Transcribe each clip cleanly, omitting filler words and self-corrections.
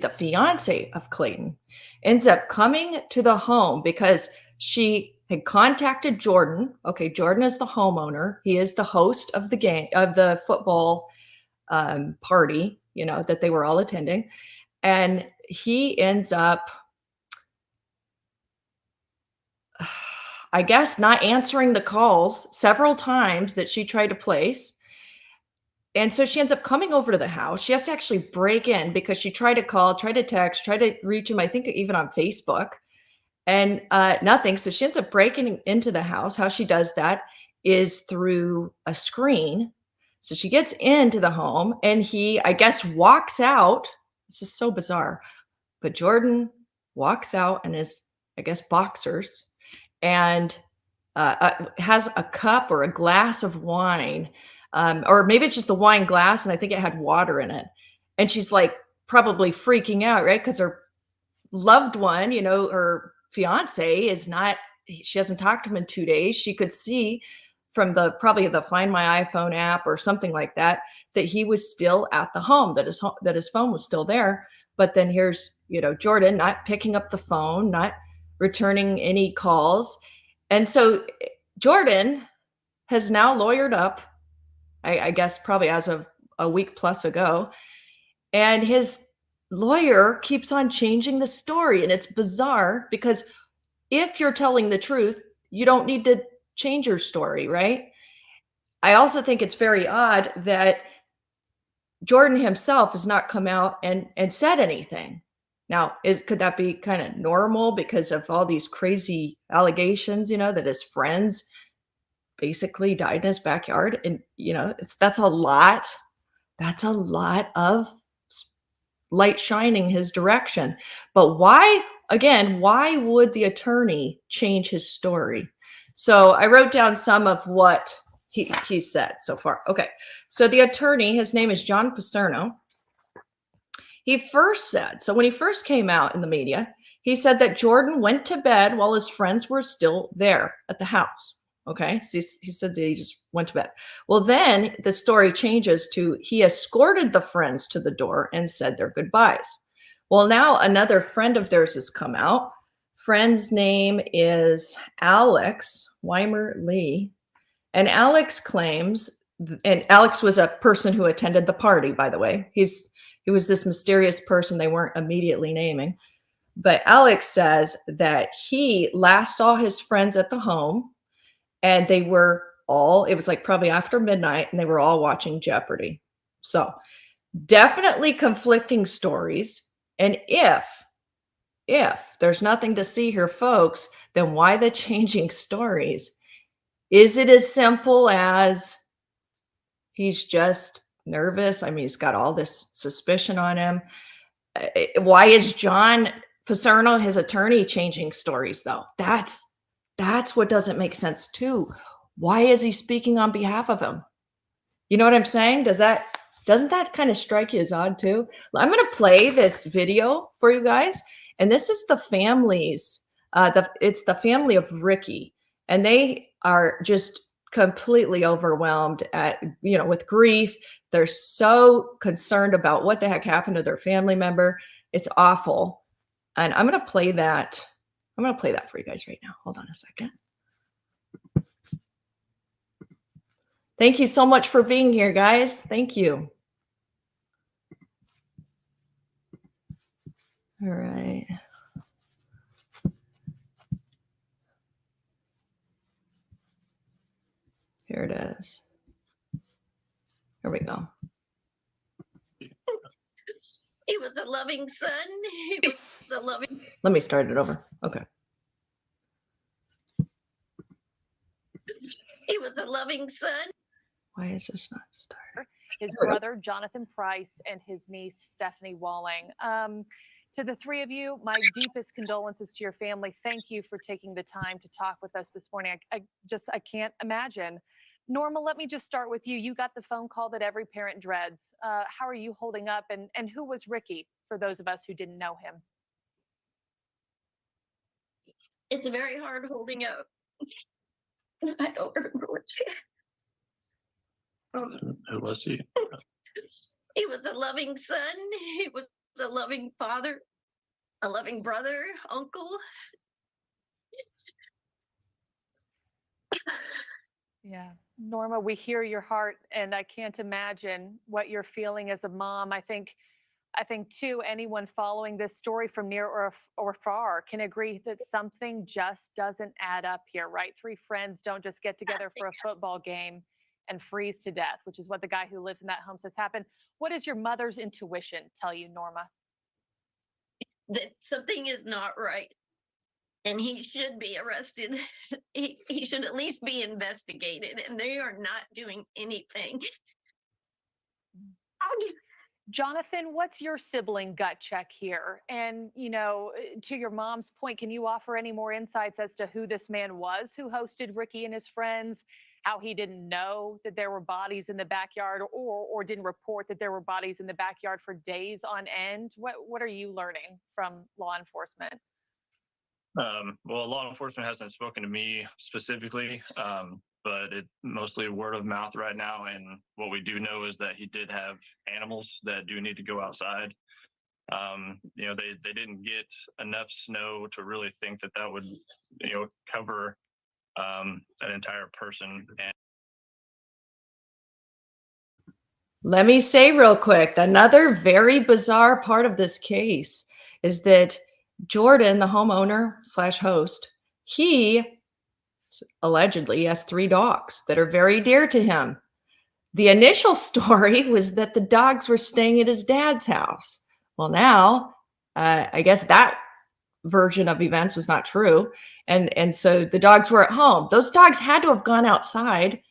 the fiance of Clayton, ends up coming to the home because she had contacted Jordan. Okay, Jordan is the homeowner. He is the host of the game, of the football party, that they were all attending. And he ends up, I guess, not answering the calls several times that she tried to place. And so she ends up coming over to the house. She has to actually break in because she tried to call, tried to text, tried to reach him, I think even on Facebook, and nothing. So she ends up breaking into the house. How she does that is through a screen. So she gets into the home and he, I guess, walks out. This is so bizarre. But Jordan walks out in his, I guess, boxers and has a cup or a glass of wine. Or maybe it's just the wine glass, and I think it had water in it. And she's like probably freaking out, right? Because her loved one, her fiance is not, she hasn't talked to him in 2 days. She could see from probably the Find My iPhone app or something like that he was still at the home, that his phone was still there. But then here's, Jordan not picking up the phone, not returning any calls. And so Jordan has now lawyered up, I guess probably as of a week plus ago. And his lawyer keeps on changing the story. And it's bizarre because if you're telling the truth, you don't need to change your story, right? I also think it's very odd that Jordan himself has not come out and said anything. Now, could that be kind of normal because of all these crazy allegations, that his friends basically died in his backyard? And, that's a lot. That's a lot of light shining his direction. But why would the attorney change his story? So I wrote down some of what he said so far. Okay. So the attorney, his name is John Paserno. He first said, so when he first came out in the media, he said that Jordan went to bed while his friends were still there at the house. Okay. So he said that he just went to bed. Well, then the story changes to he escorted the friends to the door and said their goodbyes. Well, now another friend of theirs has come out. Friend's name is Alex Weimer Lee. And Alex claims, and Alex was a person who attended the party, by the way. He was this mysterious person they weren't immediately naming. But Alex says that he last saw his friends at the home, and they were all, it was like probably after midnight, and they were all watching Jeopardy. So definitely conflicting stories. And if there's nothing to see here, folks, then why the changing stories? Is it as simple as he's just nervous? I mean, he's got all this suspicion on him. Why is John Paserno, his attorney, changing stories, though? That's what doesn't make sense, too. Why is he speaking on behalf of him? You know what I'm saying? Doesn't that kind of strike you as odd, too? I'm going to play this video for you guys. And this is the families. It's the family of Ricky. And they are just completely overwhelmed with grief. They're so concerned about what the heck happened to their family member. It's awful. And I'm going to play that. I'm going to play that for you guys right now. Hold on a second. Thank you so much for being here, guys. Thank you. All right. Here it is. Here we go. He was a loving son. He was a loving. Let me start it over. Okay. He was a loving son. Why is this not starting? His brother, Jonathan Price, and his niece, Stephanie Walling. To the three of you, my deepest condolences to your family. Thank you for taking the time to talk with us this morning. I can't imagine. Norma, let me just start with you. You got the phone call that every parent dreads. How are you holding up? And who was Ricky, for those of us who didn't know him? It's very hard holding up. I don't remember what she Who was he? He was a loving son. He was a loving father, a loving brother, uncle. Yeah. Norma, we hear your heart, and I can't imagine what you're feeling as a mom. I think too, anyone following this story from near or far can agree that something just doesn't add up here, right? Three friends don't just get together for a football game and freeze to death, which is what the guy who lives in that home says happened. What does your mother's intuition tell you, Norma? That something is not right, and he should be arrested. He should at least be investigated, and they are not doing anything. Jonathan, what's your sibling gut check here? And, to your mom's point, can you offer any more insights as to who this man was who hosted Ricky and his friends? How he didn't know that there were bodies in the backyard, or didn't report that there were bodies in the backyard for days on end? What are you learning from law enforcement? Well, law enforcement hasn't spoken to me specifically, but it mostly word of mouth right now. And what we do know is that he did have animals that do need to go outside. They didn't get enough snow to really think that that would, cover an entire person. And Let me say real quick, another very bizarre part of this case is that Jordan, the homeowner slash host, he allegedly has 3 dogs that are very dear to him. The initial story was that the dogs were staying at his dad's house. Well, now, I guess that version of events was not true. And so the dogs were at home. Those dogs had to have gone outside.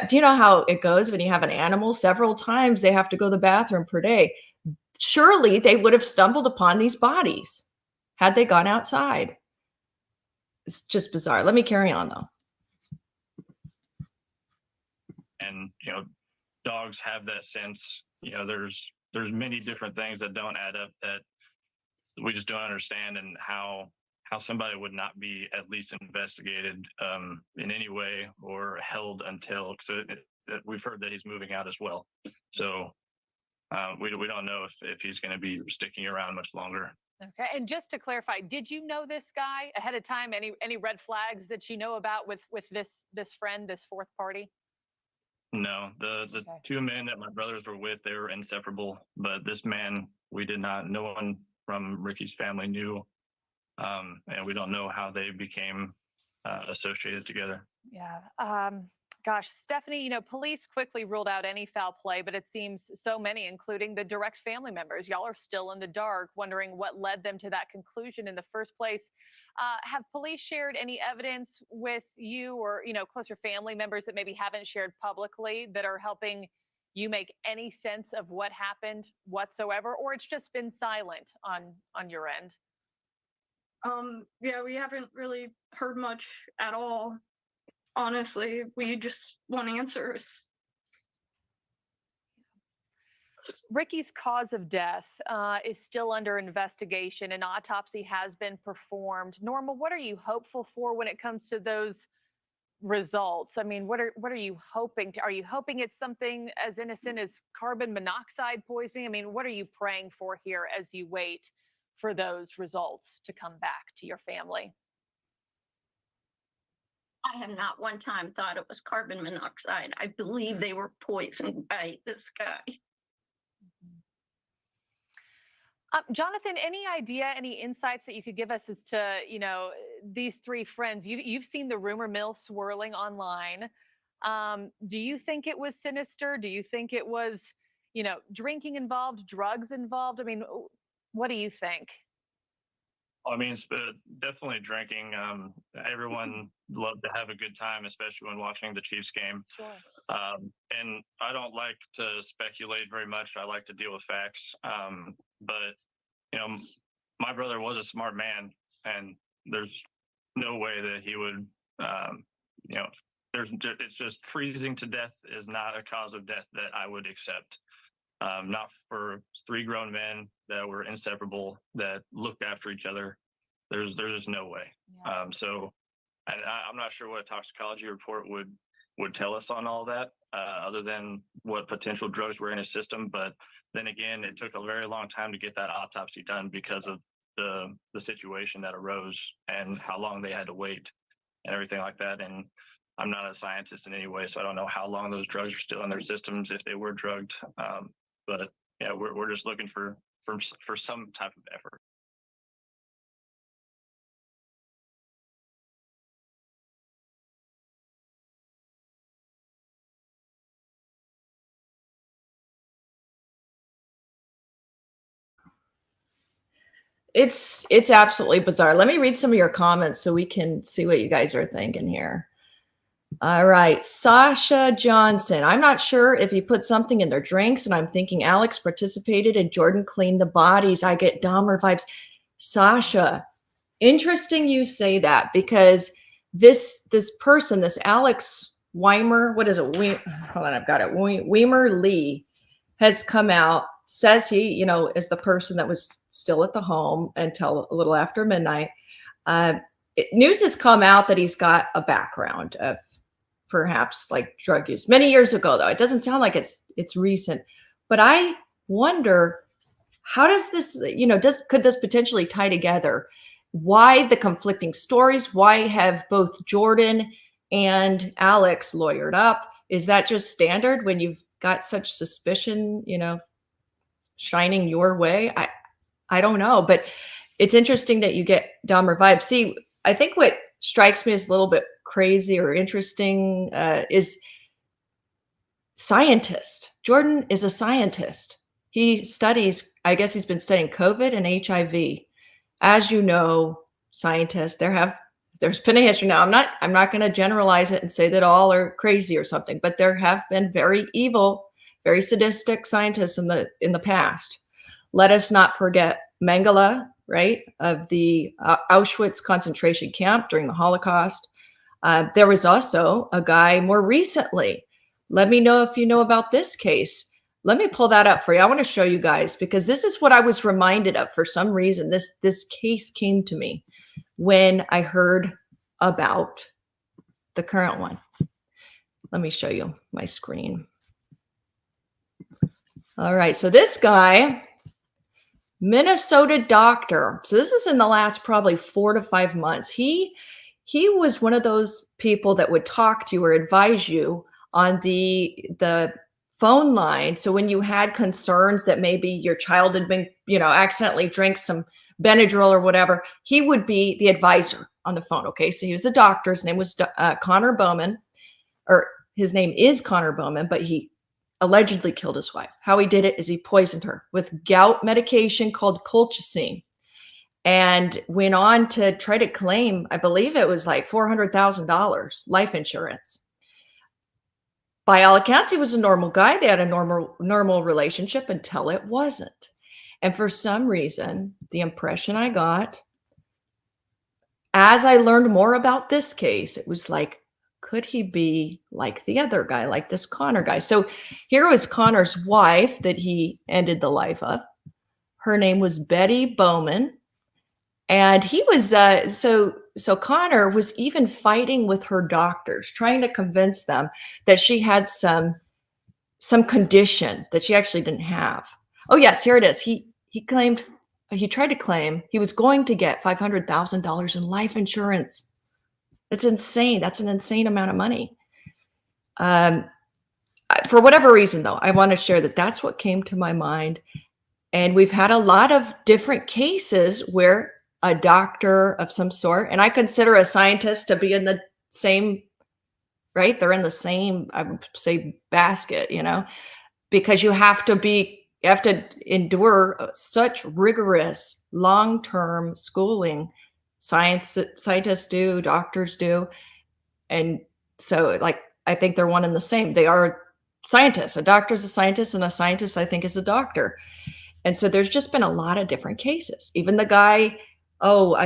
Do you know how it goes when you have an animal? Several times they have to go to the bathroom per day. Surely they would have stumbled upon these bodies had they gone outside. It's just bizarre. Let me carry on, though. and dogs have that sense. There's many different things that don't add up that we just don't understand, and how somebody would not be at least investigated in any way or held until, so we've heard that he's moving out as well. So we don't know if he's going to be sticking around much longer. Okay. And just to clarify, did you know this guy ahead of time? Any red flags that you know about with this friend, this fourth party? No, the Okay. 2 men that my brothers were with, they were inseparable. But this man, we did not. No one from Ricky's family knew, and we don't know how they became associated together. Yeah. Gosh, Stephanie, police quickly ruled out any foul play, but it seems so many, including the direct family members, y'all are still in the dark, wondering what led them to that conclusion in the first place. Have police shared any evidence with you, or, closer family members that maybe haven't shared publicly, that are helping you make any sense of what happened whatsoever, or it's just been silent on your end? Yeah, we haven't really heard much at all. Honestly, we just want answers. Ricky's cause of death is still under investigation. An autopsy has been performed. Norma, what are you hopeful for when it comes to those results? I mean, what are you hoping to? Are you hoping it's something as innocent as carbon monoxide poisoning? I mean, what are you praying for here as you wait for those results to come back to your family? I have not one time thought it was carbon monoxide. I believe they were poisoned by this guy. Jonathan, any idea, any insights that you could give us as to, these 3 friends? You've seen the rumor mill swirling online. Do you think it was sinister? Do you think it was, drinking involved, drugs involved? I mean, what do you think? I mean, it's definitely drinking. Everyone loved to have a good time, especially when watching the Chiefs game. Sure. And I don't like to speculate very much. I like to deal with facts. But my brother was a smart man, and there's no way that he would. It's just freezing to death is not a cause of death that I would accept. Not for 3 grown men that were inseparable, that looked after each other. There's just no way. Yeah. So I'm not sure what a toxicology report would would tell us on all that, other than what potential drugs were in his system. But then again, it took a very long time to get that autopsy done because of the situation that arose and how long they had to wait and everything like that. And I'm not a scientist in any way, so I don't know how long those drugs are still in their systems if they were drugged. But yeah, we're just looking for some type of effort. It's absolutely bizarre. Let me read some of your comments so we can see what you guys are thinking here. All right, Sasha Johnson. I'm not sure if he put something in their drinks, and I'm thinking Alex participated and Jordan cleaned the bodies. I get Dahmer vibes. Sasha, interesting you say that, because this person, this Alex Weimer, what is it? Hold on, I've got it. Weimer Lee has come out, says he, is the person that was still at the home until a little after midnight. News has come out that he's got a background of perhaps like drug use many years ago, though. It doesn't sound like it's recent, but I wonder, how does this, could this potentially tie together? Why the conflicting stories? Why have both Jordan and Alex lawyered up? Is that just standard when you've got such suspicion, shining your way? I don't know, but it's interesting that you get Dahmer vibes. See, I think what strikes me as a little bit crazy or interesting is scientist. Jordan is a scientist. He studies, I guess he's been studying COVID and HIV. As you know, scientists, there's been a history. Now, I'm not going to generalize it and say that all are crazy or something, but there have been very evil, very sadistic scientists in the past. Let us not forget Mengele, right, of the Auschwitz concentration camp during the Holocaust. There was also a guy more recently. Let me know if you know about this case. Let me pull that up for you. I want to show you guys, because this is what I was reminded of for some reason. This case came to me when I heard about the current one. Let me show you my screen. All right, so this guy, Minnesota doctor. So this is in the last probably 4 to 5 months. He was one of those people that would talk to you or advise you on the phone line. So when you had concerns that maybe your child had been, accidentally drank some Benadryl or whatever, he would be the advisor on the phone. Okay, so he was a doctor. His name was Connor Bowman, or his name is Connor Bowman, but he allegedly killed his wife. How he did it is he poisoned her with gout medication called colchicine, and went on to try to claim, I believe it was like $400,000 life insurance. By all accounts, he was a normal guy. They had a normal relationship until it wasn't. And for some reason, the impression I got as I learned more about this case, it was like, could he be like the other guy, like this Connor guy? So here was Connor's wife that he ended the life of. Her name was Betty Bowman. And he was, so Connor was even fighting with her doctors, trying to convince them that she had some condition that she actually didn't have. Oh yes, here it is. He tried to claim he was going to get $500,000 in life insurance. It's insane. That's an insane amount of money. For whatever reason, though, I want to share that that's what came to my mind. And we've had a lot of different cases where a doctor of some sort, and I consider a scientist to be in the same, right? They're in the same, I would say, basket, because you have to endure such rigorous long-term schooling. Scientists do, doctors do. And so, like, I think they're one and the same. They are scientists. A doctor is a scientist, and a scientist, I think, is a doctor. And so there's just been a lot of different cases. Even the guy,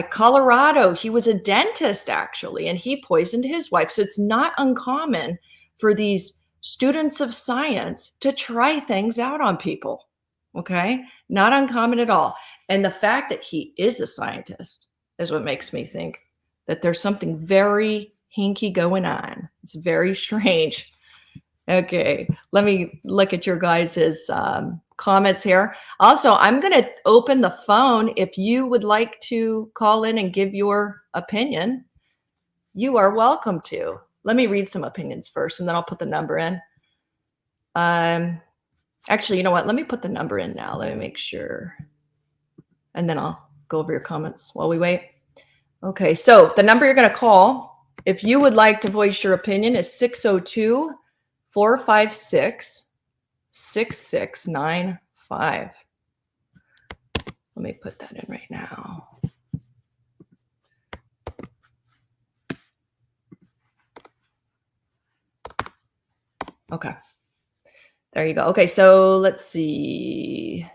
Colorado, he was a dentist, actually, and he poisoned his wife. So it's not uncommon for these students of science to try things out on people. Okay? Not uncommon at all. And the fact that he is a scientist is what makes me think that there's something very hinky going on. It's very strange. Okay, let me look at your guys' comments here. Also, I'm going to open the phone. If you would like to call in and give your opinion, you are welcome to. Let me read some opinions first, and then I'll put the number in. Actually, you know what? Let me put the number in now. Let me make sure. And then I'll go over your comments while we wait. Okay, so the number you're going to call, if you would like to voice your opinion, is 602-456-6695. Let me put that in right now. Okay. There you go. Okay, so let's see.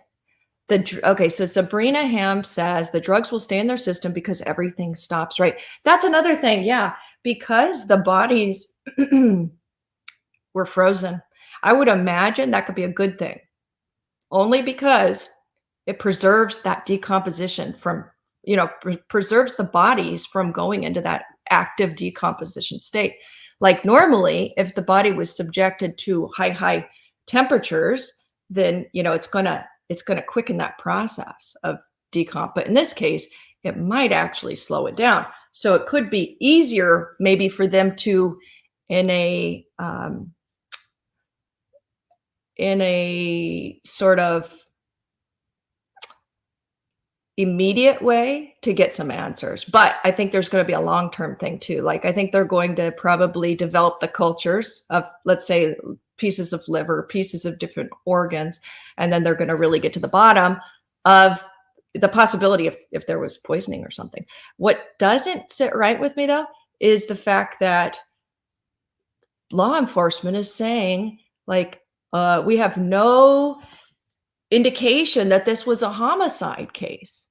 Okay, so Sabrina Ham says the drugs will stay in their system because everything stops, right? That's another thing. Yeah, because the bodies were frozen. I would imagine that could be a good thing, only because it preserves that decomposition from, preserves the bodies from going into that active decomposition state. Like normally, if the body was subjected to high temperatures, then, it's going to quicken that process of decomp. But in this case, it might actually slow it down. So it could be easier maybe for them to, in a sort of immediate way, to get some answers. But I think there's going to be a long-term thing too. Like, I think they're going to probably develop the cultures of, let's say, pieces of liver, pieces of different organs, and then they're going to really get to the bottom of the possibility if there was poisoning or something. What doesn't sit right with me, though, is the fact that law enforcement is saying, like, we have no indication that this was a homicide case.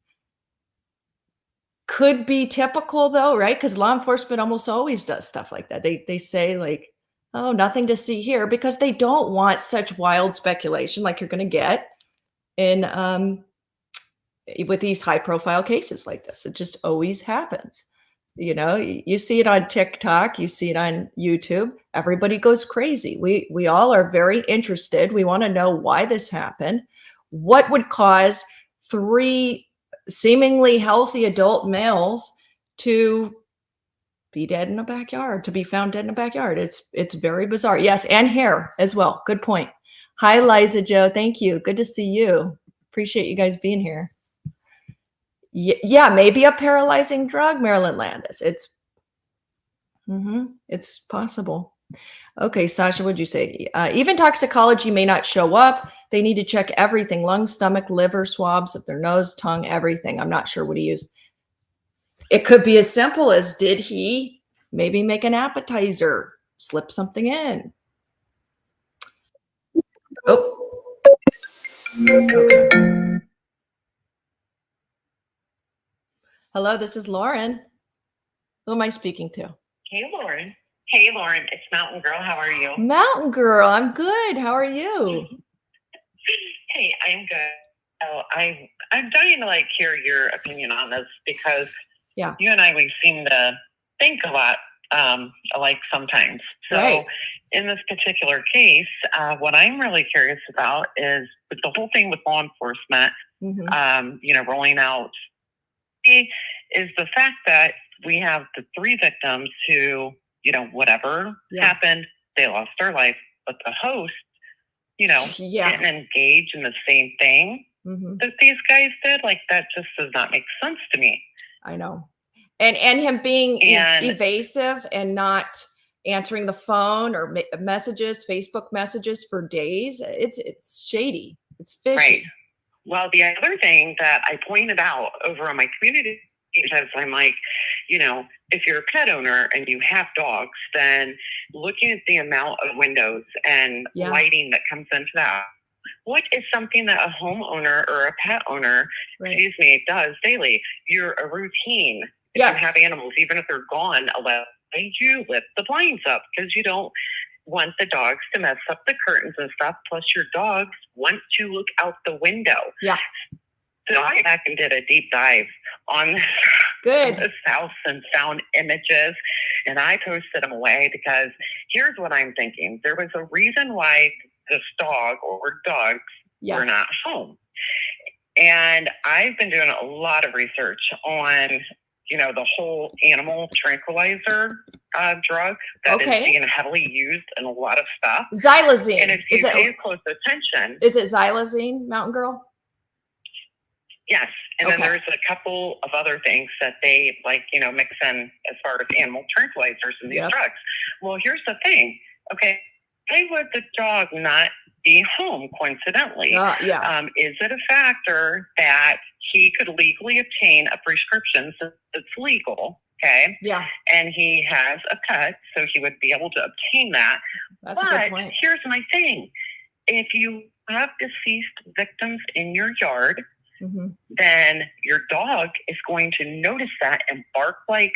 Could be typical, though, right? Because law enforcement almost always does stuff like that. They say, like, oh, nothing to see here, because they don't want such wild speculation like you're going to get in with these high profile cases like this. It just always happens. You see it on TikTok, you see it on YouTube. Everybody goes crazy. We all are very interested. We want to know why this happened. What would cause 3 seemingly healthy adult males to be dead in a backyard, to be found dead in a backyard? It's very bizarre. Yes, and hair as well. Good point. Hi, Liza Joe. Thank you. Good to see you. Appreciate you guys being here. Yeah, maybe a paralyzing drug, Marilyn Landis. It's possible. Okay, Sasha, what'd you say? Even toxicology may not show up. They need to check everything: lung, stomach, liver, swabs of their nose, tongue, everything. I'm not sure what he used. It could be as simple as, did he maybe make an appetizer, slip something in? Oh. Okay. Hello, this is Lauren. Who am I speaking to? Hey, Lauren. Hey, Lauren. It's Mountain Girl. How are you? Mountain Girl. I'm good. How are you? Hey, I'm good. Oh, I'm dying to hear your opinion on this, because you and I, we seem to think a lot alike sometimes. So right. In this particular case, what I'm really curious about is with the whole thing with law enforcement, rolling out, is the fact that we have the 3 victims who, whatever happened, they lost their life, but the host, didn't engage in the same thing that these guys did. Like, that just does not make sense to me. I know. And him being evasive and not answering the phone or messages, Facebook messages for days. It's shady. It's fishy. Right. Well, the other thing that I pointed out over on my community page is, I'm like, if you're a pet owner and you have dogs, then looking at the amount of windows and lighting that comes into that, what is something that a homeowner or a pet owner, does daily? You're a routine. If you have animals, even if they're gone, you lift the blinds up, because you don't want the dogs to mess up the curtains and stuff. Plus, your dogs want to look out the window. Yeah. So I back and did a deep dive on this Good. this house and found images, and I posted them away because here's what I'm thinking. There was a reason why this dog or dogs were Yes. not home. And I've been doing a lot of research on, the whole animal tranquilizer drug that is Okay. being heavily used in a lot of stuff. And Xylazine. if you pay close attention, Is it xylazine, Mountain Girl? yes. And then Okay. there's a couple of other things that they mix in as far as animal tranquilizers and these Yep. drugs. Well, here's the thing. Okay. Why would the dog not be home coincidentally? Yeah. Is it a factor that he could legally obtain a prescription since it's legal? Okay. Yeah. And he has a pet, so he would be able to obtain that. That's a But good point. here's my thing. If you have deceased victims in your yard, Mm-hmm. then your dog is going to notice that and bark like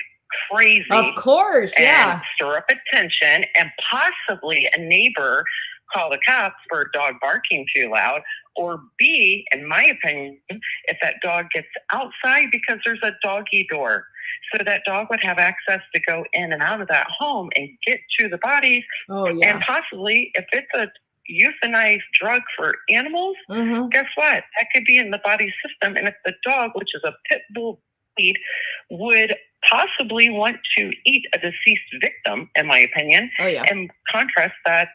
crazy. Of course. And Yeah. stir up attention, and possibly a neighbor call the cops for a dog barking too loud. Or B, in my opinion, if that dog gets outside because there's a doggy door. So that dog would have access to go in and out of that home and get to the bodies. Oh, yeah. And possibly, if it's a euthanized drug for animals, Mm-hmm. guess what? That could be in the body system. And if the dog, which is a pit bull breed, would possibly want to eat a deceased victim, in my opinion, Oh, yeah. and contrast that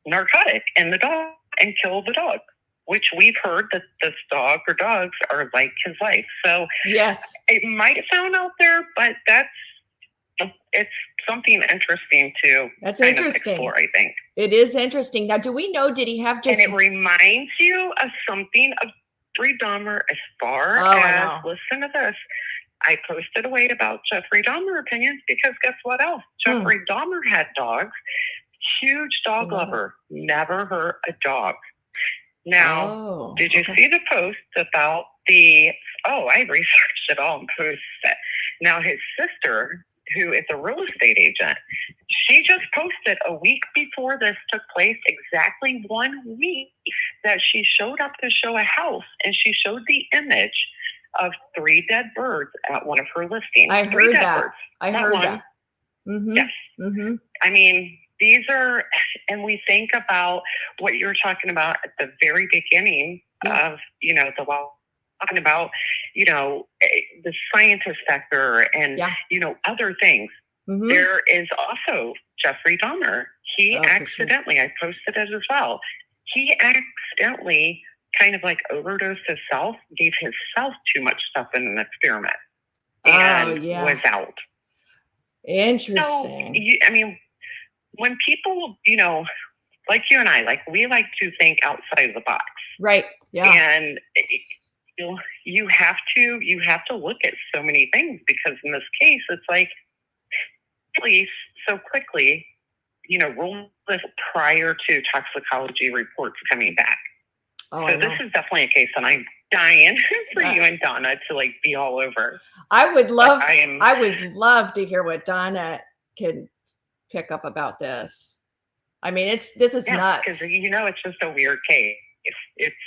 narcotic in the dog and kill the dog, which we've heard that this dog or dogs are like his life. So Yes. it might sound out there, but it's something interesting to That's kind of interesting. explore, I think. It is interesting. Now, do we know, did he have just, And it reminds you of something of Jeffrey Dahmer as far Oh, I as, know. listen to this, I posted away about Jeffrey Dahmer opinions because guess what else? Jeffrey Dahmer had dogs. Huge dog I know that. lover. Never hurt a dog. Now, oh, did you okay. see the post about I researched it all and posted it. Now, his sister, who is a real estate agent, she just posted a week before this took place, exactly 1 week, that she showed up to show a house and she showed the image of 3 dead birds at one of her listings. I 3 heard dead that. birds, I not heard one. that. Mm-hmm. Yes. Mm-hmm. I mean, these are, and we think about what you were talking about at the very beginning Yeah. of, talking about, the scientist sector and, Yeah. other things. Mm-hmm. There is also Jeffrey Dahmer. He Oh, for sure. accidentally, I posted it as well. He accidentally kind of like overdosed himself, gave himself too much stuff in an experiment, and yeah. was out. So, Interesting. when people, like you and I, we like to think outside of the box. Right. Yeah. And you have to look at so many things, because in this case, it's like, police so quickly, rule this prior to toxicology reports coming back. Oh, So I know. this is definitely a case that I'm dying for you and Donna to be all over. I would love, But I would love to hear what Donna can pick up about this. This is nuts. because it's just a weird case.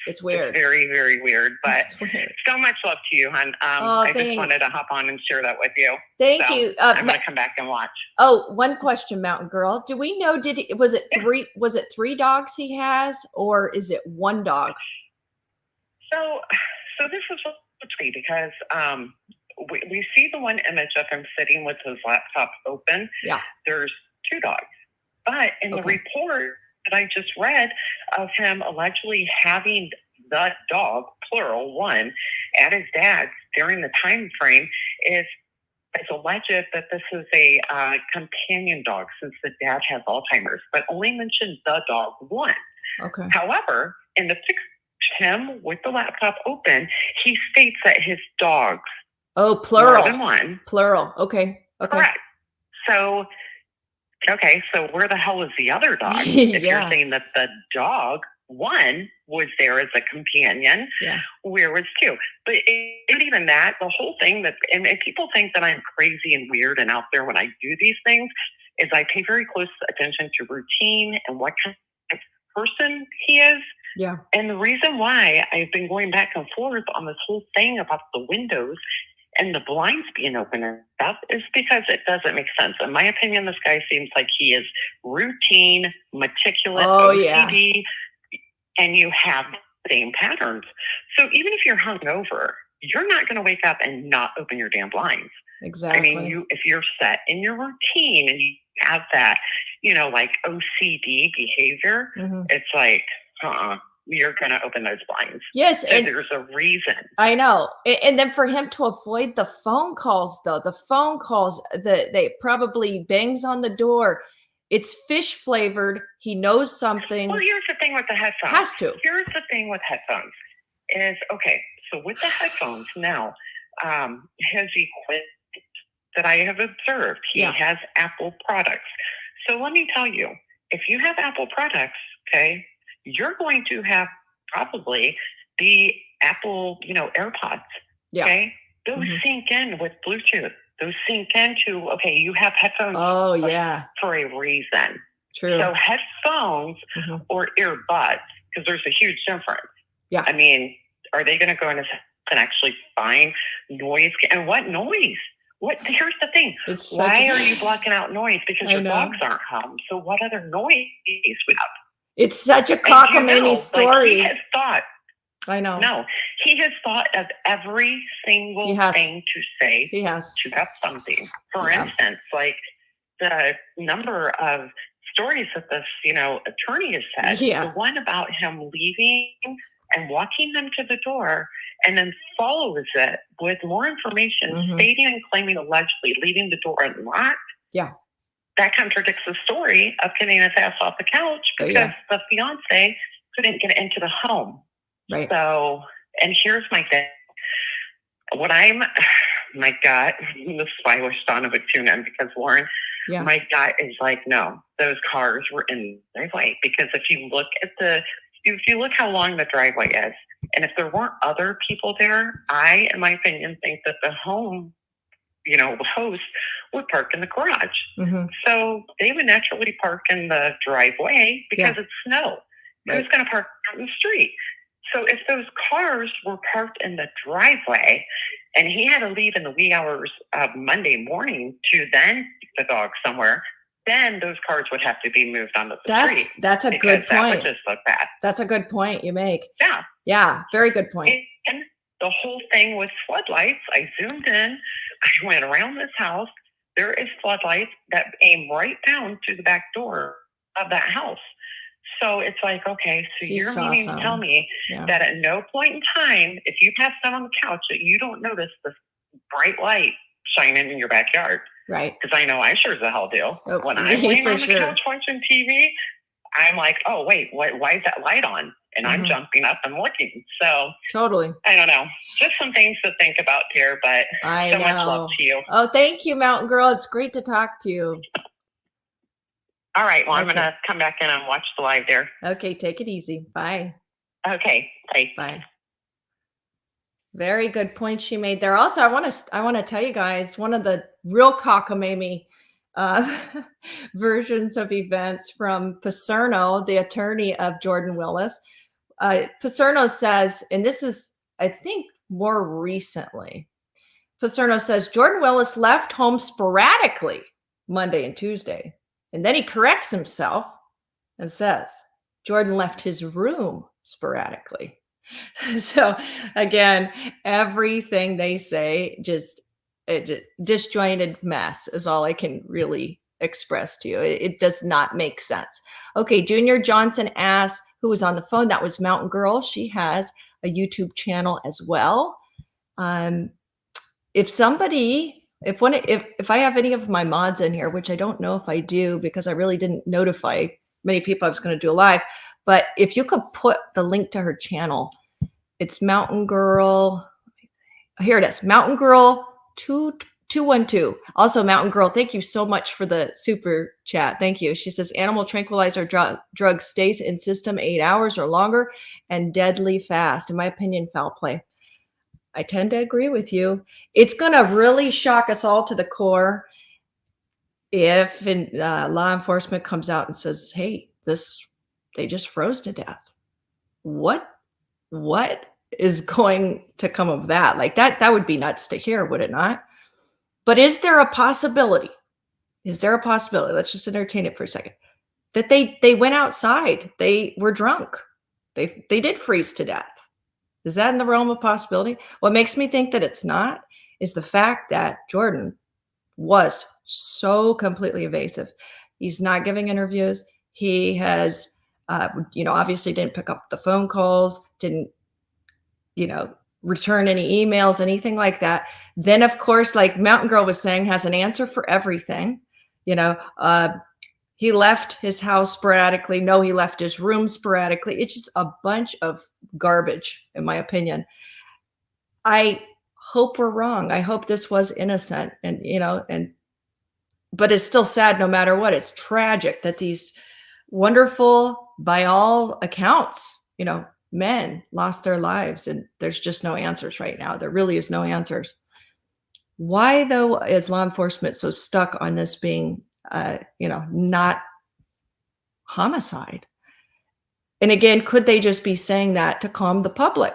It's weird. It's very, very weird. But It's weird. so much love to you, hon. Oh, I just thanks. wanted to hop on and share that with you. Thank So, you. I'm gonna come back and watch. One question, Mountain Girl. Do we know, was it 3 dogs he has, or is it 1 dog? So this is what's funny, because we see the one image of him sitting with his laptop open. Yeah. There's 2 dogs. But in the Okay. report that I just read of him allegedly having the dog, plural, 1, at his dad's during the time frame, it's alleged that this is a companion dog, since the dad has Alzheimer's, but only mentioned the dog 1. Okay. However, in the picture of him with the laptop open, he states that his dogs, Oh, more plural. than 1. Plural. Okay. Correct. So where the hell is the other dog? If Yeah. you're saying that the dog 1 was there as a companion, Yeah. where was 2? But and even that, the whole thing and people think that I'm crazy and weird and out there when I do these things, is I pay very close attention to routine and what kind of person he is. Yeah. And the reason why I've been going back and forth on this whole thing about the windows and the blinds being open and stuff is because it doesn't make sense. In my opinion, this guy seems like he is routine, meticulous, Oh, OCD, and you have the same patterns. So even if you're hungover, you're not going to wake up and not open your damn blinds. Exactly. I mean, if you're set in your routine and you have that, like OCD behavior, it's like, you're going to open those blinds. Yes. So And there's a reason. I know. And then for him to avoid the phone calls, though, the phone calls that they probably bangs on the door. It's fish flavored. He knows something. Well, here's the thing with the headphones. Has to. Here's the thing with headphones is, okay, so with the headphones now, his equipment that I have observed, he has Apple products. So let me tell you, if you have Apple products, okay, you're going to have probably the Apple, AirPods. Yeah. Okay. Those sync in with Bluetooth. Those sync into, okay, you have headphones Oh, yeah. for a reason. True. So headphones or earbuds, because there's a huge difference. Yeah. I mean, are they going to go into and actually find noise? And what noise? Here's the thing. Why are you blocking out noise? Because your dogs aren't home. So what other noise would have? It's such a cockamamie story. He has thought. I know. No, he has thought of every single thing to say. He has. To have something. For instance, like the number of stories that this, attorney has said. Yeah. The one about him leaving and walking them to the door, and then follows it with more information, stating and claiming allegedly leaving the door unlocked. Yeah. That contradicts the story of getting his ass off the couch because the fiance couldn't get into the home. Right. So, and here's my thing. My gut, this is why I wish Donna would tune in, because Lauren, my gut is like, no, those cars were in the driveway. Because if you look how long the driveway is, and if there weren't other people there, I, in my opinion, think that the home, host would park in the garage. So they would naturally park in the driveway because it's snow. Who's going to park out in the street? So if those cars were parked in the driveway and he had to leave in the wee hours of Monday morning to then take the dog somewhere, then those cars would have to be moved onto the street. That's a good point. That would just look bad. That's a good point you make. Yeah. Yeah. Very good point. And the whole thing with floodlights, I zoomed in, I went around this house. There is floodlights that aim right down to the back door of that house. So it's like, okay, so you're meaning to tell me that at no point in time, if you pass down on the couch, that you don't notice this bright light shining in your backyard. Right. Because I know I sure as the hell do. When I'm laying on the couch watching TV, I'm like, oh, wait, why is that light on? And I'm jumping up and looking. So totally. I don't know. Just some things to think about here, but so much love to you. Oh, thank you, Mountain Girl. It's great to talk to you. All right. Well, I'm going to come back in and watch the live there. Okay. Take it easy. Bye. Okay. Bye. Bye. Very good point she made there. Also, I want to tell you guys one of the real cockamamie versions of events from Paserno, the attorney of Jordan Willis. Paserno says, and this is, I think, more recently. Paserno says Jordan Willis left home sporadically Monday and Tuesday. And then he corrects himself and says Jordan left his room sporadically. So again, everything they say, just a disjointed mess is all I can really express to you. It does not make sense. Okay, Junior Johnson asks, who was on the phone? That was Mountain Girl. She has a YouTube channel as well. If I have any of my mods in here, which I don't know if I do because I really didn't notify many people I was going to do a live, but if you could put the link to her channel, it's Mountain Girl. Here it is, Mountain Girl 212. Also, Mountain Girl, thank you so much for the super chat. Thank you. She says animal tranquilizer drug stays in system 8 hours or longer and deadly fast. In my opinion, foul play. I tend to agree with you. It's going to really shock us all to the core if law enforcement comes out and says, hey, they just froze to death. What is going to come of that. Like that would be nuts to hear, would it not? But is there a possibility? Is there a possibility? Let's just entertain it for a second. That they went outside. They were drunk. They did freeze to death. Is that in the realm of possibility? What makes me think that it's not is the fact that Jordan was so completely evasive. He's not giving interviews. He has, obviously didn't pick up the phone calls, didn't, return any emails, anything like that. Then, of course, like Mountain Girl was saying, has an answer for everything. He left his house sporadically. No, he left his room sporadically. It's just a bunch of garbage, in my opinion. I hope we're wrong. I hope this was innocent, but it's still sad no matter what. It's tragic that these wonderful, by all accounts, men lost their lives, and there's just no answers right now. There really is no answers. Why, though, is law enforcement so stuck on this being, not homicide? And again, could they just be saying that to calm the public?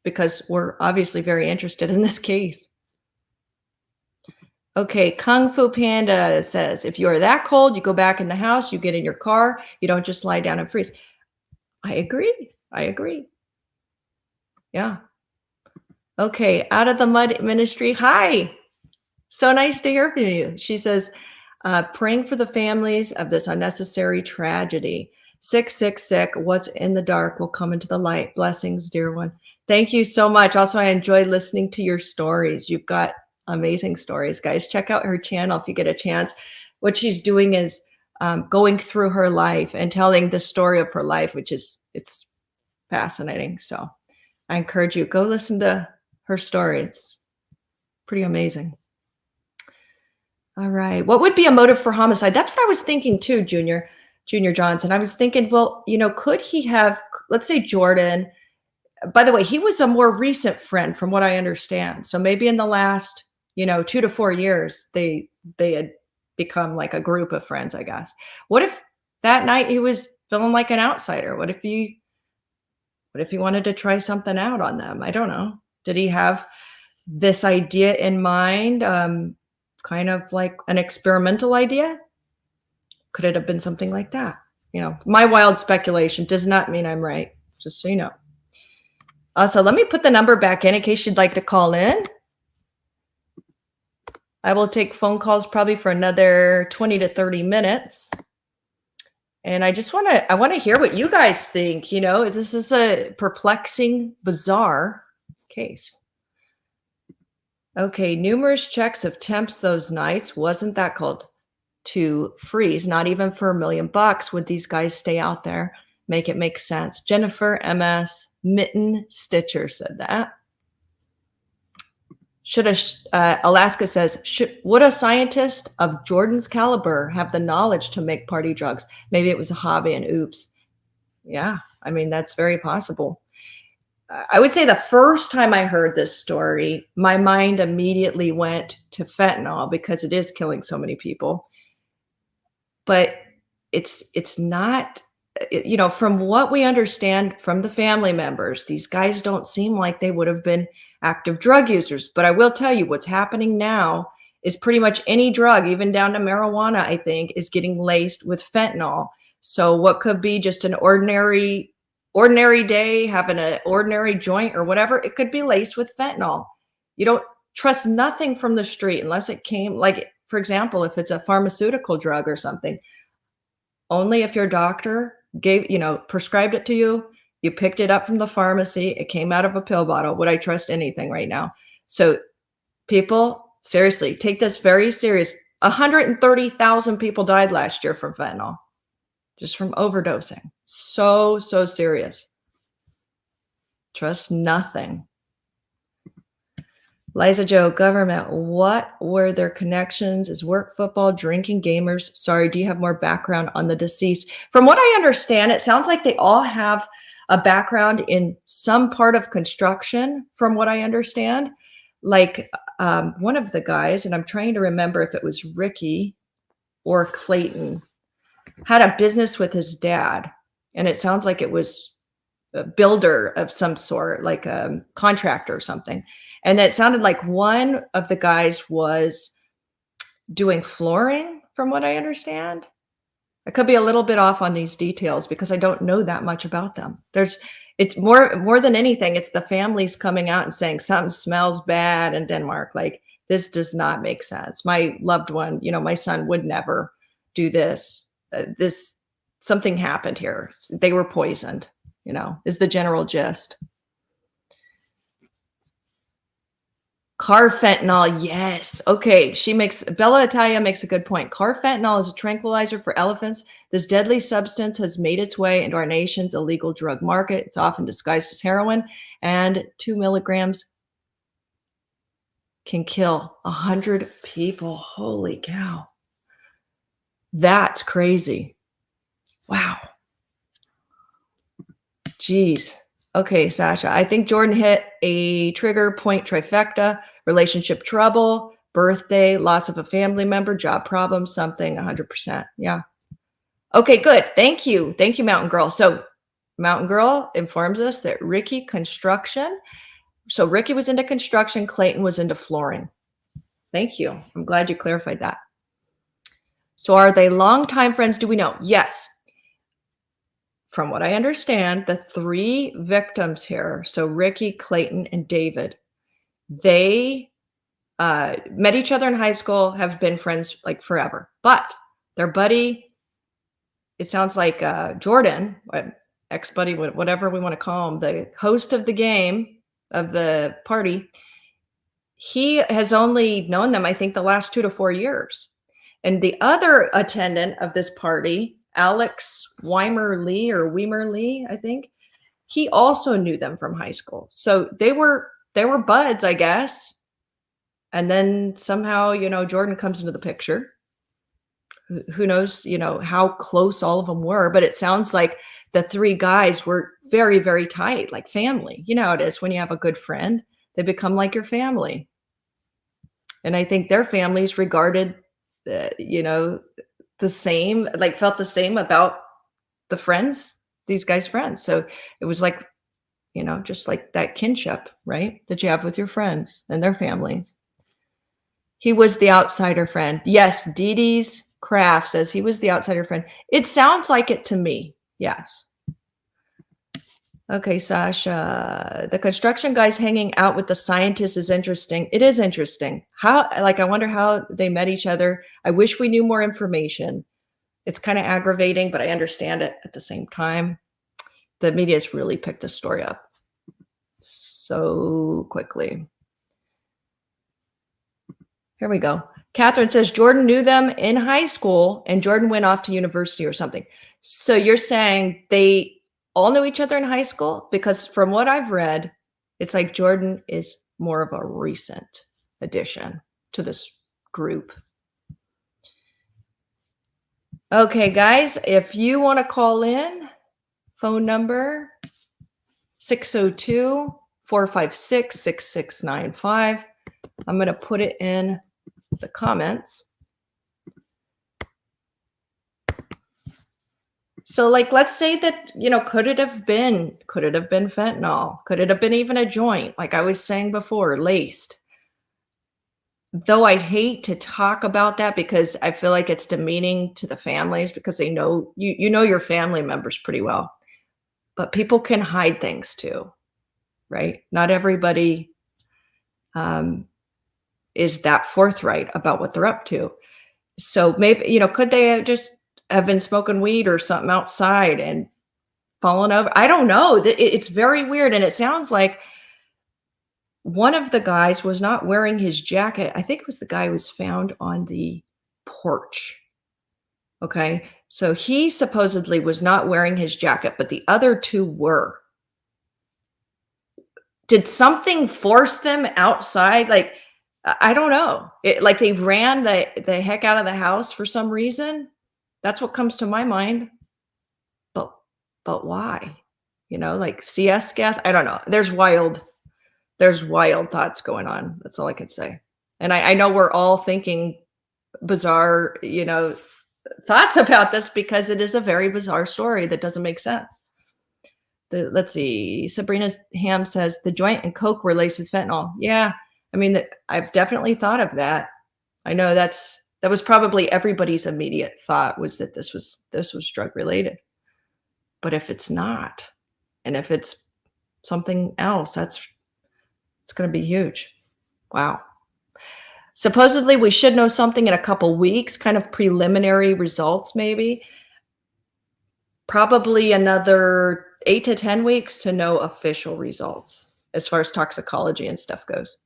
Because we're obviously very interested in this case. Okay, Kung Fu Panda says, if you are that cold, you go back in the house, you get in your car, you don't just lie down and freeze. I agree. Yeah. Okay, Out of the Mud Ministry. Hi. So nice to hear from you. She says, praying for the families of this unnecessary tragedy. Sick. What's in the dark will come into the light. Blessings, dear one. Thank you so much. Also, I enjoyed listening to your stories. You've got amazing stories, guys. Check out her channel if you get a chance. What she's doing is going through her life and telling the story of her life, it's fascinating. So I encourage you, go listen to her story. It's pretty amazing. All right. What would be a motive for homicide? That's what I was thinking too, Junior Johnson. I was thinking, well, could he have, let's say Jordan, by the way, he was a more recent friend from what I understand. So maybe in the last, 2 to 4 years, they had become like a group of friends, I guess. What if that night he was feeling like an outsider? What if he wanted to try something out on them? I don't know. Did he have this idea in mind? Kind of like an experimental idea? Could it have been something like that? My wild speculation does not mean I'm right, just so you know. Also, let me put the number back in case you'd like to call in. I will take phone calls probably for another 20 to 30 minutes. And I want to hear what you guys think. This is a perplexing, bizarre case. Okay, numerous checks of temps those nights. Wasn't that called to freeze? Not even for $1 million would these guys stay out there. Make it make sense. Jennifer MS Mitten Stitcher said that. Alaska says, would a scientist of Jordan's caliber have the knowledge to make party drugs? Maybe it was a hobby and oops. Yeah, I mean, that's very possible. I would say the first time I heard this story, my mind immediately went to fentanyl because it is killing so many people. But it's not, from what we understand from the family members, these guys don't seem like they would have been active drug users. But I will tell you what's happening now is pretty much any drug, even down to marijuana, I think, is getting laced with fentanyl. So what could be just an ordinary day, having an ordinary joint or whatever, it could be laced with fentanyl. You don't trust nothing from the street unless it came, like, for example, if it's a pharmaceutical drug or something, only if your doctor prescribed it to you, you picked it up from the pharmacy, it came out of a pill bottle. Would I trust anything right now? So people, seriously, take this very serious. 130,000 people died last year from fentanyl, just from overdosing. So serious. Trust nothing. Liza Joe, government, what were their connections? Is work, football, drinking, gamers? Sorry, do you have more background on the deceased? From what I understand, it sounds like they all have a background in some part of construction, from what I understand. Like one of the guys, and I'm trying to remember if it was Ricky or Clayton, had a business with his dad. And it sounds like it was builder of some sort, like a contractor or something. And it sounded like one of the guys was doing flooring, from what I understand. I could be a little bit off on these details because I don't know that much about them. It's more than anything, it's the families coming out and saying something smells bad in Denmark. Like, this does not make sense. My loved one, my son would never do this. Something happened here. They were poisoned, is the general gist. Carfentanil, yes. Okay, Bella Italia makes a good point. Carfentanil is a tranquilizer for elephants. This deadly substance has made its way into our nation's illegal drug market. It's often disguised as heroin, and 2 milligrams can kill 100 people. Holy cow. That's crazy. Wow. Jeez. Okay, Sasha, I think Jordan hit a trigger point trifecta: relationship trouble, birthday, loss of a family member, job problem, something, 100%. Yeah. Okay, good. Thank you. Thank you, Mountain Girl. So Mountain Girl informs us that Ricky construction. So Ricky was into construction. Clayton was into flooring. Thank you. I'm glad you clarified that. So are they longtime friends? Do we know? Yes. From what I understand, the 3 victims here, so Ricky, Clayton, and David, they met each other in high school, have been friends like forever. But their buddy, it sounds like Jordan, ex-buddy, whatever we want to call him, the host of the game, of the party, he has only known them, I think, the last 2 to 4 years. And the other attendant of this party, Alex Weimer Lee, I think, he also knew them from high school. So they were buds, I guess. And then somehow, Jordan comes into the picture. Who knows, how close all of them were, but it sounds like the 3 guys were very, very tight, like family. You know how it is when you have a good friend, they become like your family. And I think their families regarded, the same, like felt the same about the friends, these guys' friends. So it was like, just like that kinship, right? That you have with your friends and their families. He was the outsider friend. Yes, Dee Dee's Craft says he was the outsider friend. It sounds like it to me. Yes. Okay, Sasha, the construction guys hanging out with the scientists is interesting. It is interesting. I wonder how they met each other. I wish we knew more information. It's kind of aggravating, but I understand it at the same time. The media has really picked this story up so quickly. Here we go. Catherine says Jordan knew them in high school and Jordan went off to university or something. So you're saying they all knew each other in high school? Because from what I've read, it's like Jordan is more of a recent addition to this group. Okay, guys, if you want to call in, phone number 602-456-6695. I'm going to put it in the comments. So let's say that, could it have been fentanyl? Could it have been even a joint? Like I was saying before, laced. Though I hate to talk about that because I feel like it's demeaning to the families because they know, you know your family members pretty well. But people can hide things too, right? Not everybody is that forthright about what they're up to. So maybe, could they just have been smoking weed or something outside and fallen over? I don't know. It's very weird. And it sounds like one of the guys was not wearing his jacket. I think it was the guy who was found on the porch. Okay. So he supposedly was not wearing his jacket, but the other 2 were. Did something force them outside? Like, I don't know. Like they ran the heck out of the house for some reason. That's what comes to my mind. But why? Like CS gas? I don't know. There's wild thoughts going on. That's all I can say. And I know we're all thinking bizarre, thoughts about this because it is a very bizarre story that doesn't make sense. Let's see. Sabrina Ham says the joint and coke were laced with fentanyl. Yeah, I mean, I've definitely thought of that. I know that was probably everybody's immediate thought, was that this was drug related. But if it's not, and if it's something else, it's going to be huge. Wow. Supposedly we should know something in a couple weeks, kind of preliminary results maybe. Probably another 8 to 10 weeks to know official results as far as toxicology and stuff goes.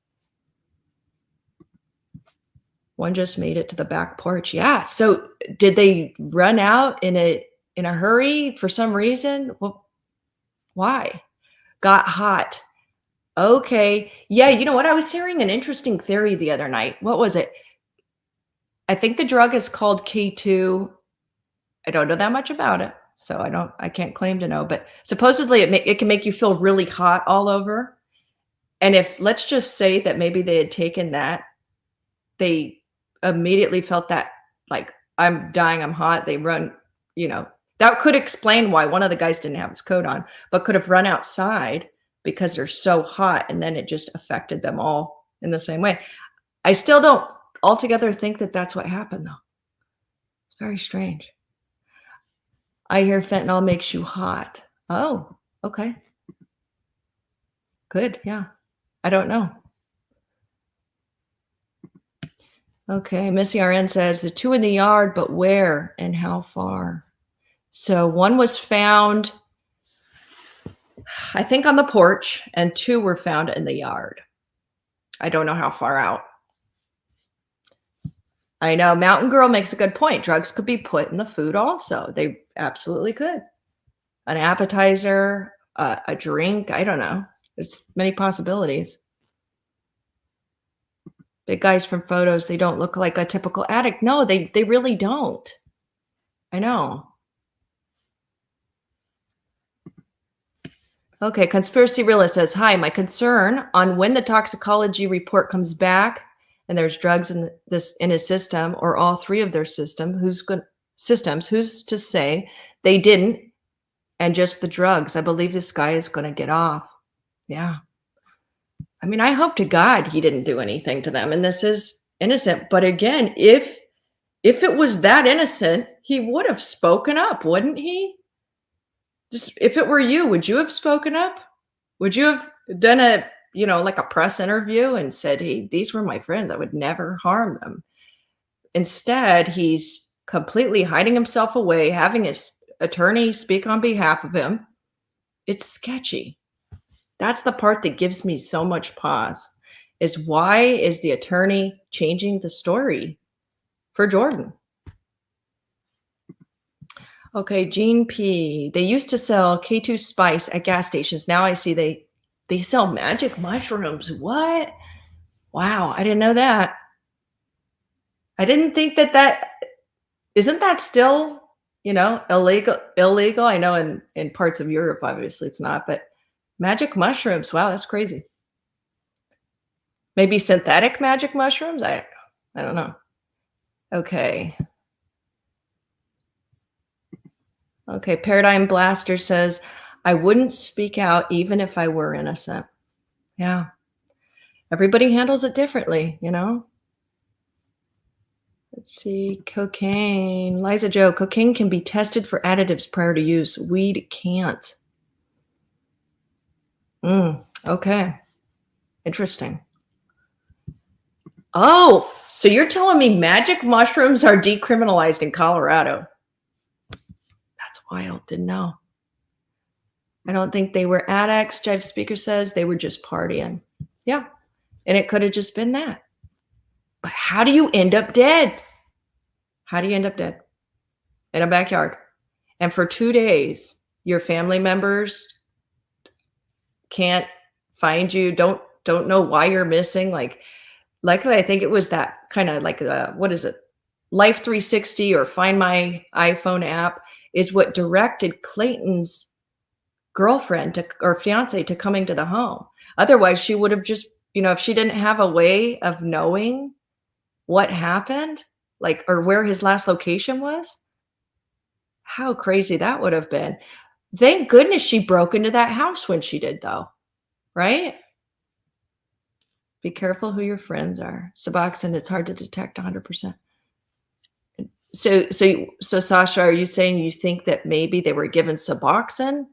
One just made it to the back porch. Yeah. So did they run out in a hurry for some reason? Well, why? Got hot. Okay. Yeah. You know what? I was hearing an interesting theory the other night. What was it? I think the drug is called K2. I don't know that much about it, so I can't claim to know, but supposedly it can make you feel really hot all over. And if, let's just say that maybe they had taken that, they immediately felt that, like, I'm dying, I'm hot. They run, that could explain why one of the guys didn't have his coat on, but could have run outside because they're so hot, and then it just affected them all in the same way. I still don't altogether think that that's what happened, though. It's very strange. I hear fentanyl makes you hot. Oh, okay. Good. Yeah. I don't know. Okay. Missy RN says the 2 in the yard, but where and how far? So one was found, I think, on the porch, and 2 were found in the yard. I don't know how far out. I know Mountain Girl makes a good point. Drugs could be put in the food also. They absolutely could. An appetizer, a drink. I don't know. There's many possibilities. Big guys from photos, they don't look like a typical addict. No, they really don't. I know. Okay, Conspiracy Realist says, hi, my concern on when the toxicology report comes back and there's drugs in his system, or all 3 of their systems, who's to say they didn't, and just the drugs. I believe this guy is going to get off. Yeah. I mean, I hope to God he didn't do anything to them, and this is innocent. But again, if it was that innocent, he would have spoken up, wouldn't he? Just, if it were you, would you have spoken up? Would you have done like a press interview and said, hey, these were my friends, I would never harm them? Instead, he's completely hiding himself away, having his attorney speak on behalf of him. It's sketchy. That's the part that gives me so much pause, is why is the attorney changing the story for Jordan? Okay, Gene P. They used to sell K2 spice at gas stations. Now I see they sell magic mushrooms. What? Wow, I didn't know that. I didn't think that isn't that still, illegal. I know in parts of Europe, obviously it's not, but magic mushrooms. Wow, that's crazy. Maybe synthetic magic mushrooms? I don't know. Okay. Okay, Paradigm Blaster says, I wouldn't speak out even if I were innocent. Yeah. Everybody handles it differently, Let's see. Cocaine. Liza Joe, cocaine can be tested for additives prior to use. Weed can't. Okay. Interesting. Oh, so you're telling me magic mushrooms are decriminalized in Colorado? That's wild. Didn't know. I don't think they were addicts. Jive Speaker says they were just partying. Yeah. And it could have just been that. But how do you end up dead? How do you end up dead? In a backyard. And for 2 days, your family members can't find you, don't know why you're missing. Likely, I think it was that kind of like, what is it? Life 360 or Find My iPhone app is what directed Clayton's girlfriend or fiance to coming to the home. Otherwise, she would have just, if she didn't have a way of knowing what happened, or where his last location was, how crazy that would have been. Thank goodness she broke into that house when she did, though, right? Be careful who your friends are. Suboxone, it's hard to detect 100%. So Sasha, are you saying you think that maybe they were given Suboxone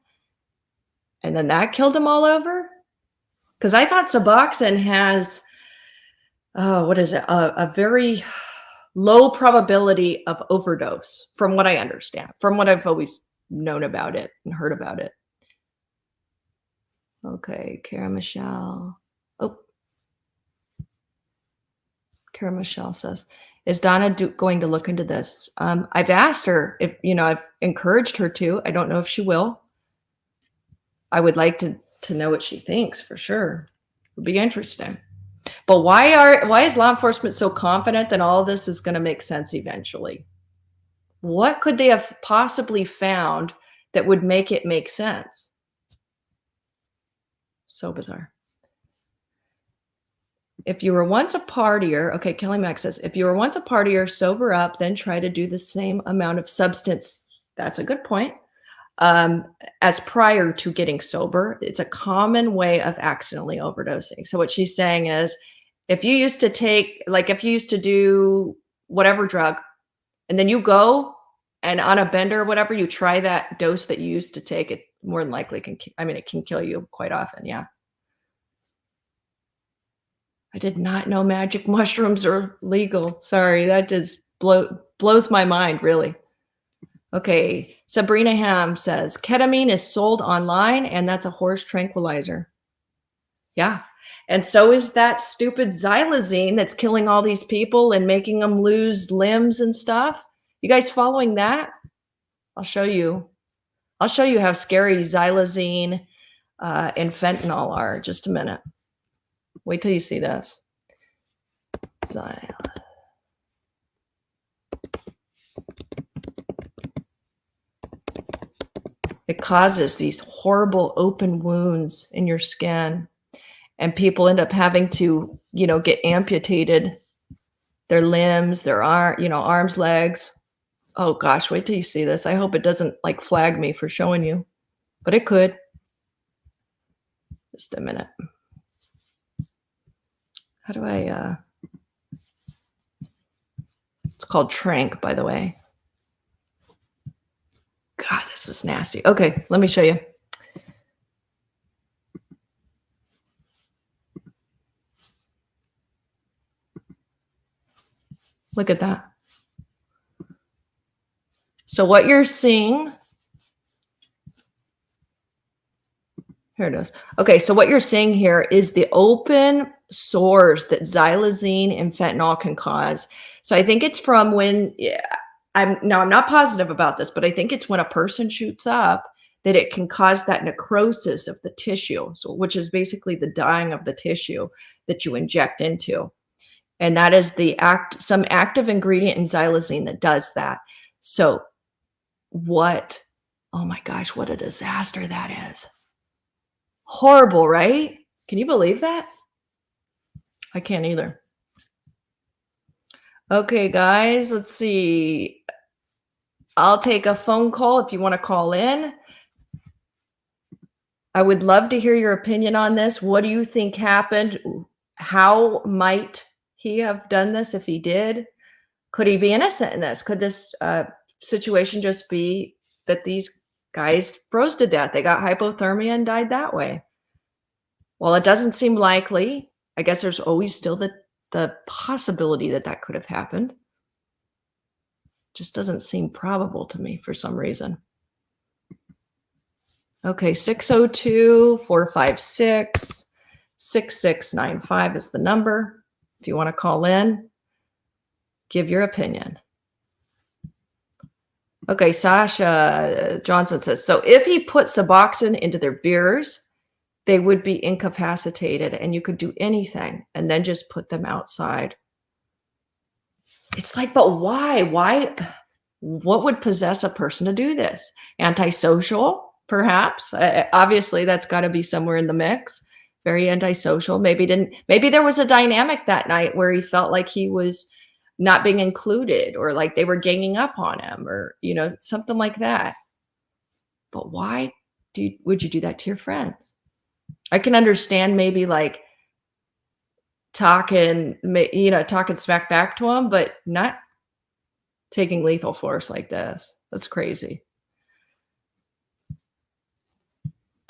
and then that killed them all over? Because I thought Suboxone has, what is it? A very low probability of overdose, from what I understand, from what I've always known about it and heard about it. Okay, Kara Michelle. Oh, Kara Michelle says, is Donna going to look into this? I've asked her if, I've encouraged her to. I don't know if she will. I would like to know what she thinks for sure. It would be interesting. But why is law enforcement so confident that all of this is going to make sense eventually? What could they have possibly found that would make it make sense? So bizarre. If you were once a partier, okay, Kelly Mack says, if you were once a partier, sober up, then try to do the same amount of substance. That's a good point. As prior to getting sober, it's a common way of accidentally overdosing. So what she's saying is, if you used to do whatever drug, and then you go and on a bender or whatever, you try that dose that you used to take, it more than likely it can kill you quite often. Yeah. I did not know magic mushrooms are legal. Sorry, that just blows my mind, really. Okay, Sabrina Ham says, ketamine is sold online, and that's a horse tranquilizer. Yeah, and so is that stupid xylazine that's killing all these people and making them lose limbs and stuff. You guys following that? I'll show you how scary xylazine and fentanyl are. Just a minute. Wait till you see this. It causes these horrible open wounds in your skin, and people end up having to, get amputated, their limbs, their arms, legs. Oh gosh, wait till you see this. I hope it doesn't flag me for showing you, but it could. Just a minute. How do I, it's called Trank, by the way. God, this is nasty. Okay, let me show you. Look at that. So what you're seeing, here it is. Okay, so what you're seeing here is the open sores that xylazine and fentanyl can cause. So I think it's from when, I'm not positive about this, but I think it's when a person shoots up that it can cause that necrosis of the tissue, so which is basically the dying of the tissue that you inject into. And that is some active ingredient in xylazine that does that. So oh my gosh, what a disaster that is. Horrible, right? Can you believe that? I can't either. Okay, guys, let's see. I'll take a phone call if you want to call in. I would love to hear your opinion on this. What do you think happened? How might he have done this if he did? Could he be innocent in this? Could this situation just be that these guys froze to death? They got hypothermia and died that way. Well, it doesn't seem likely. I guess there's always still the possibility that could have happened. Just doesn't seem probable to me for some reason. Okay, 602-456-6695 is the number. If you want to call in, give your opinion. Okay, Sasha Johnson says, so if he put Suboxone into their beers, they would be incapacitated and you could do anything and then just put them outside. It's but why? What would possess a person to do this? Antisocial, perhaps. Obviously, that's got to be somewhere in the mix. Very antisocial. Maybe there was a dynamic that night where he felt like he was not being included, or like they were ganging up on him, or something like that. But why would you do that to your friends? I can understand maybe like talking smack back to them, but not taking lethal force like this. That's crazy.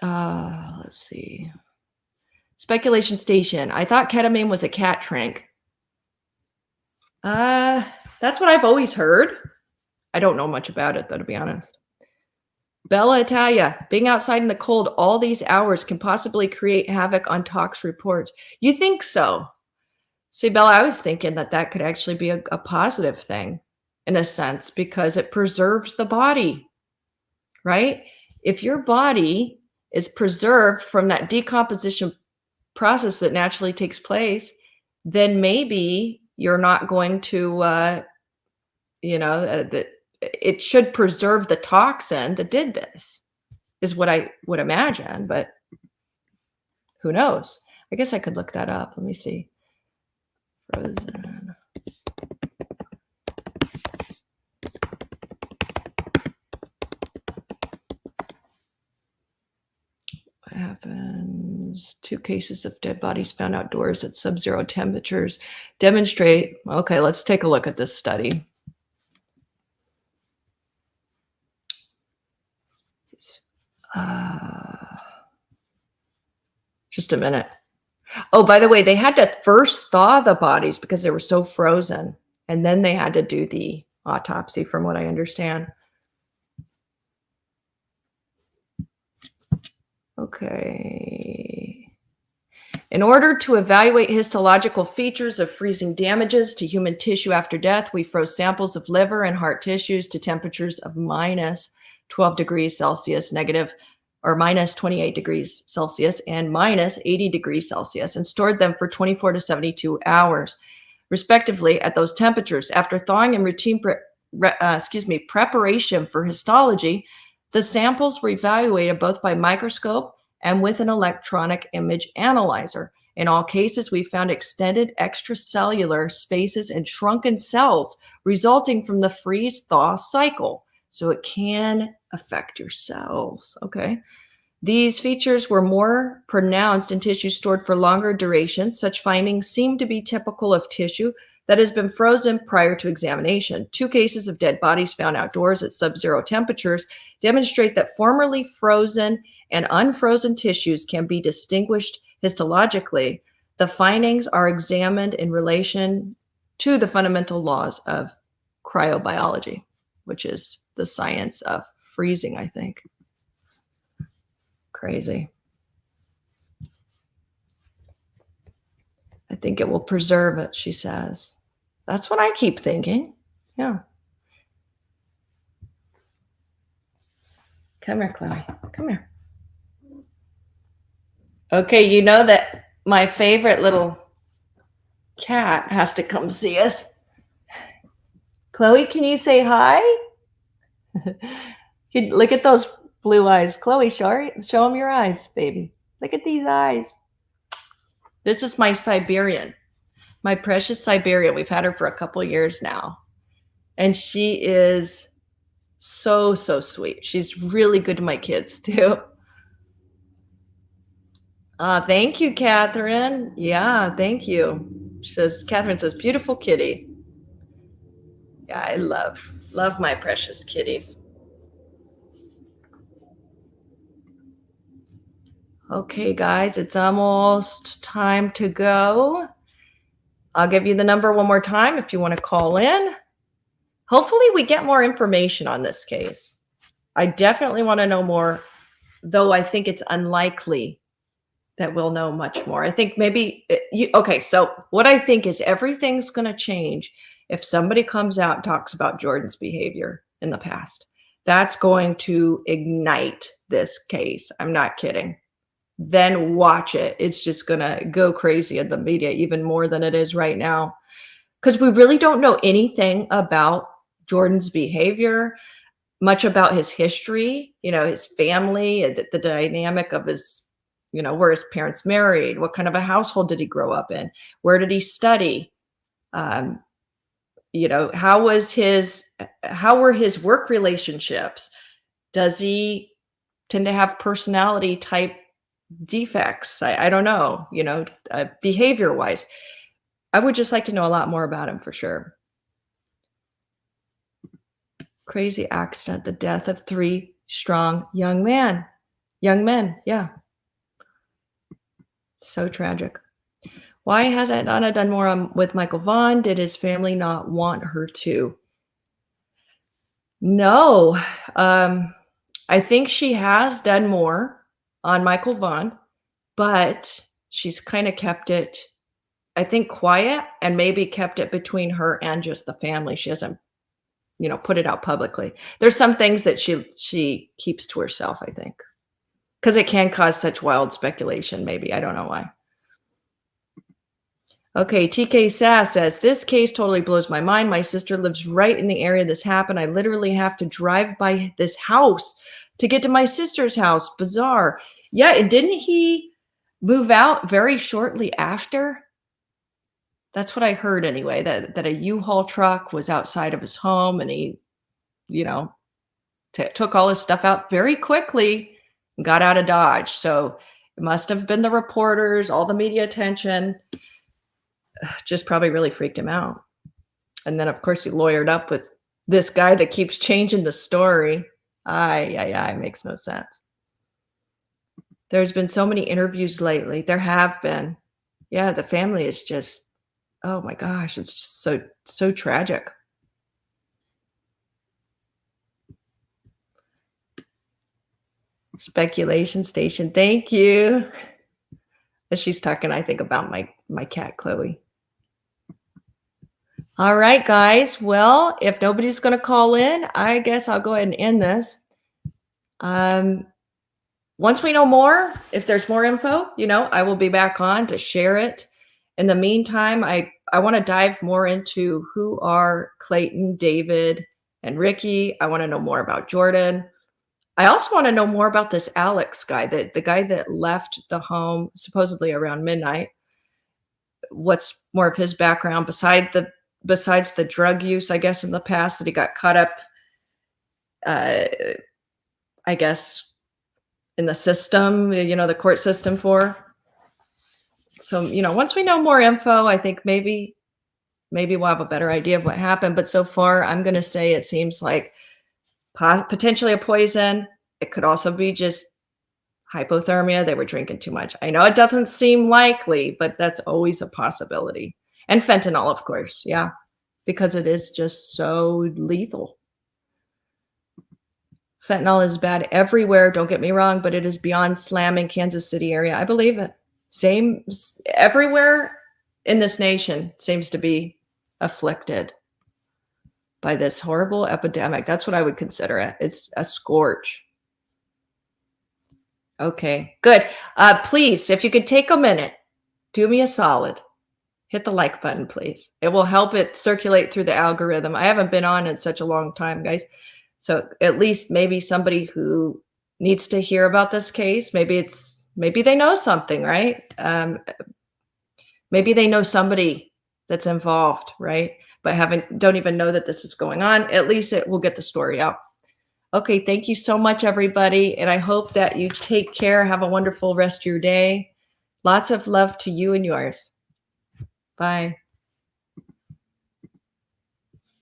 Let's see. Speculation Station. I thought ketamine was a cat trank. That's what I've always heard. I don't know much about it, though, to be honest. Bella Italia, being outside in the cold all these hours can possibly create havoc on tox reports. You think so? See, Bella, I was thinking that could actually be a positive thing in a sense because it preserves the body, right? If your body is preserved from that decomposition process that naturally takes place, then maybe you're not going to, it should preserve the toxin that did this, is what I would imagine, but who knows? I guess I could look that up. Let me see. Frozen. What happens? 2 cases of dead bodies found outdoors at sub-zero temperatures demonstrate. Okay, let's take a look at this study. Just a minute. Oh, by the way, they had to first thaw the bodies because they were so frozen, and then they had to do the autopsy, from what I understand. Okay. In order to evaluate histological features of freezing damages to human tissue after death, we froze samples of liver and heart tissues to temperatures of minus 12 degrees Celsius, negative or minus 28 degrees Celsius, and minus 80 degrees Celsius, and stored them for 24 to 72 hours, respectively, at those temperatures. After thawing and routine preparation for histology, the samples were evaluated both by microscope and with an electronic image analyzer. In all cases, we found extended extracellular spaces and shrunken cells resulting from the freeze-thaw cycle. So it can affect your cells. Okay. These features were more pronounced in tissue stored for longer durations. Such findings seem to be typical of tissue that has been frozen prior to examination. 2 cases of dead bodies found outdoors at sub-zero temperatures demonstrate that formerly frozen and unfrozen tissues can be distinguished histologically. The findings are examined in relation to the fundamental laws of cryobiology, which is the science of freezing, I think. Crazy. I think it will preserve it, she says. That's what I keep thinking. Yeah. Come here, Chloe. Come here. Okay, you know that my favorite little cat has to come see us. Chloe, can you say hi? Look at those blue eyes. Chloe, show them your eyes, baby. Look at these eyes. This is my Siberian, my precious Siberian. We've had her for a couple of years now. And she is so, so sweet. She's really good to my kids, too. Thank you, Catherine. Yeah, thank you. Catherine says, beautiful kitty. Yeah, I love my precious kitties. Okay, guys, it's almost time to go. I'll give you the number one more time if you want to call in. Hopefully we get more information on this case. I definitely want to know more, though I think it's unlikely that we'll know much more. I think maybe, okay, so what I think is everything's going to change if somebody comes out and talks about Jordan's behavior in the past. That's going to ignite this case. I'm not kidding. Then watch it. It's just going to go crazy in the media, even more than it is right now. Because we really don't know anything about Jordan's behavior, much about his history, his family, the dynamic of his, were his parents married? What kind of a household did he grow up in? Where did he study? How were his work relationships? Does he tend to have personality type defects. I don't know, behavior wise. I would just like to know a lot more about him for sure. Crazy accident, the death of 3 strong young men. Yeah. So tragic. Why hasn't Anna done more with Michael Vaughn? Did his family not want her to? No. I think she has done more on Michael Vaughn, but she's kind of kept it, I think, quiet, and maybe kept it between her and just the family. She hasn't, put it out publicly. There's some things that she keeps to herself, I think, because it can cause such wild speculation. Maybe, I don't know why. Okay, TK Sass says, this case totally blows my mind. My sister lives right in the area this happened. I literally have to drive by this house to get to my sister's house. Bizarre. Yeah, and didn't he move out very shortly after? That's what I heard anyway, that a U-Haul truck was outside of his home, and he, took all his stuff out very quickly and got out of Dodge. So it must have been the reporters, all the media attention, just probably really freaked him out. And then, of course, he lawyered up with this guy that keeps changing the story. Makes no sense. There's been so many interviews lately. There have been. Yeah, the family is just, oh my gosh, it's just so tragic. Speculation Station, thank you. As she's talking, I think about my cat, Chloe. All right, guys. Well, if nobody's going to call in, I guess I'll go ahead and end this. Once we know more, if there's more info, I will be back on to share it. In the meantime, I want to dive more into who are Clayton, David, and Ricky. I want to know more about Jordan. I also want to know more about this Alex guy, the guy that left the home supposedly around midnight. What's more of his background besides the drug use, I guess, in the past that he got caught up, I guess, in the system, the court system for. So, once we know more info, I think maybe we'll have a better idea of what happened. But so far, I'm going to say it seems like potentially a poison. It could also be just hypothermia. They were drinking too much. I know it doesn't seem likely, but that's always a possibility. And fentanyl, of course. Yeah, because it is just so lethal. Fentanyl is bad everywhere. Don't get me wrong, but it is beyond slamming Kansas City area. I believe it. Same everywhere in this nation seems to be afflicted by this horrible epidemic. That's what I would consider it. It's a scourge. Okay, good. Please, if you could take a minute, do me a solid. Hit the like button, please. It will help it circulate through the algorithm. I haven't been on in such a long time, guys. So at least maybe somebody who needs to hear about this case, maybe they know something, right? Maybe they know somebody that's involved, right? But don't even know that this is going on. At least it will get the story out. Okay, thank you so much, everybody. And I hope that you take care. Have a wonderful rest of your day. Lots of love to you and yours. Bye.